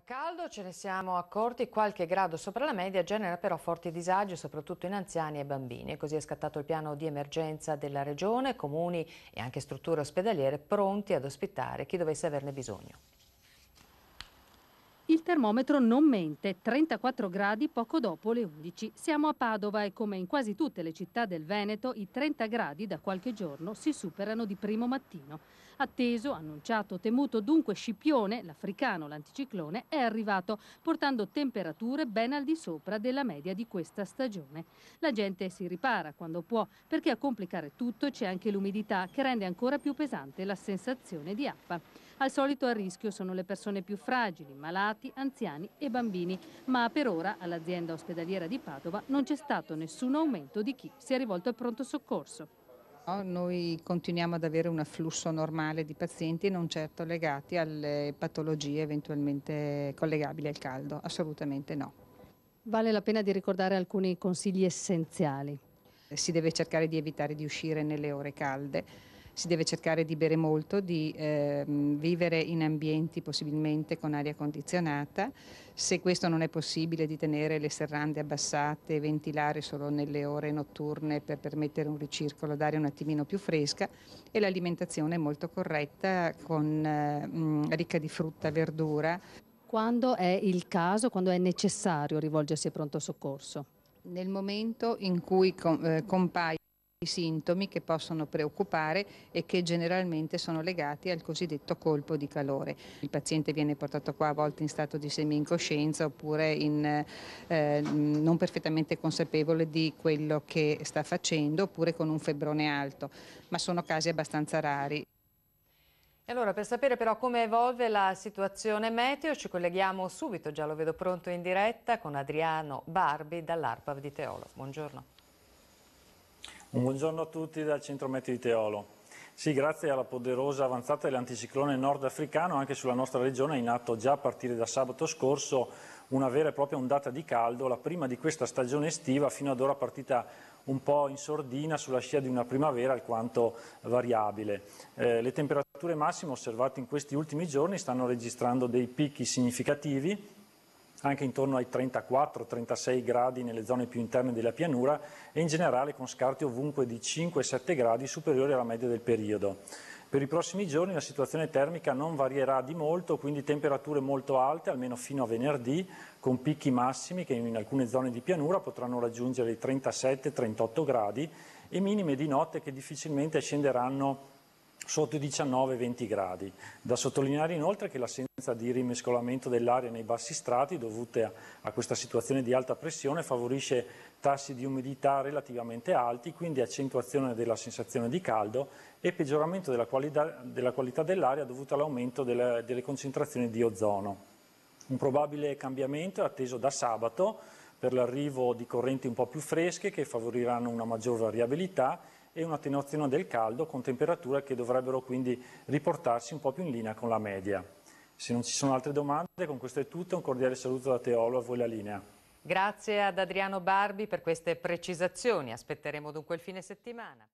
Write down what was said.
Fa caldo, ce ne siamo accorti, qualche grado sopra la media genera però forti disagi, soprattutto in anziani e bambini. Così è scattato il piano di emergenza della regione, comuni e anche strutture ospedaliere pronti ad ospitare chi dovesse averne bisogno. Il termometro non mente, 34 gradi poco dopo le 11. Siamo a Padova e come in quasi tutte le città del Veneto, i 30 gradi da qualche giorno si superano di primo mattino. Atteso, annunciato, temuto dunque Scipione, l'africano, l'anticiclone, è arrivato, portando temperature ben al di sopra della media di questa stagione. La gente si ripara quando può, perché a complicare tutto c'è anche l'umidità che rende ancora più pesante la sensazione di affa. Al solito a rischio sono le persone più fragili, malati, anziani e bambini, ma per ora all'azienda ospedaliera di Padova non c'è stato nessun aumento di chi si è rivolto al pronto soccorso. Noi continuiamo ad avere un afflusso normale di pazienti, non certo legati alle patologie eventualmente collegabili al caldo, assolutamente no. Vale la pena di ricordare alcuni consigli essenziali. Si deve cercare di evitare di uscire nelle ore calde, si deve cercare di bere molto, di vivere in ambienti possibilmente con aria condizionata, se questo non è possibile di tenere le serrande abbassate, ventilare solo nelle ore notturne per permettere un ricircolo d'aria un attimino più fresca e l'alimentazione molto corretta ricca di frutta, verdura. Quando è il caso, quando è necessario rivolgersi al pronto soccorso? Nel momento in cui compaiono i sintomi che possono preoccupare e che generalmente sono legati al cosiddetto colpo di calore. Il paziente viene portato qua a volte in stato di semi-incoscienza oppure non perfettamente consapevole di quello che sta facendo oppure con un febbrone alto, ma sono casi abbastanza rari. E allora, per sapere però come evolve la situazione meteo, ci colleghiamo subito, già lo vedo pronto in diretta, con Adriano Barbi dall'ARPAV di Teolo. Buongiorno. Un buongiorno a tutti dal centro meteo di Teolo. Sì, grazie alla poderosa avanzata dell'anticiclone nordafricano, anche sulla nostra regione è in atto già a partire da sabato scorso una vera e propria ondata di caldo, la prima di questa stagione estiva, fino ad ora partita un po' in sordina sulla scia di una primavera alquanto variabile. Le temperature massime osservate in questi ultimi giorni stanno registrando dei picchi significativi, anche intorno ai 34-36 gradi nelle zone più interne della pianura e in generale con scarti ovunque di 5-7 gradi superiori alla media del periodo. Per i prossimi giorni la situazione termica non varierà di molto, quindi temperature molto alte, almeno fino a venerdì, con picchi massimi che in alcune zone di pianura potranno raggiungere i 37-38 gradi e minime di notte che difficilmente scenderanno sotto i 19-20 gradi. Da sottolineare inoltre che l'assenza di rimescolamento dell'aria nei bassi strati dovute a questa situazione di alta pressione favorisce tassi di umidità relativamente alti, quindi accentuazione della sensazione di caldo e peggioramento della qualità dell'aria dovuto all'aumento delle concentrazioni di ozono. Un probabile cambiamento è atteso da sabato per l'arrivo di correnti un po' più fresche che favoriranno una maggior variabilità e un'attenuazione del caldo con temperature che dovrebbero quindi riportarsi un po' più in linea con la media. Se non ci sono altre domande, con questo è tutto. Un cordiale saluto da Teolo, a voi la linea. Grazie ad Adriano Barbi per queste precisazioni. Aspetteremo dunque il fine settimana.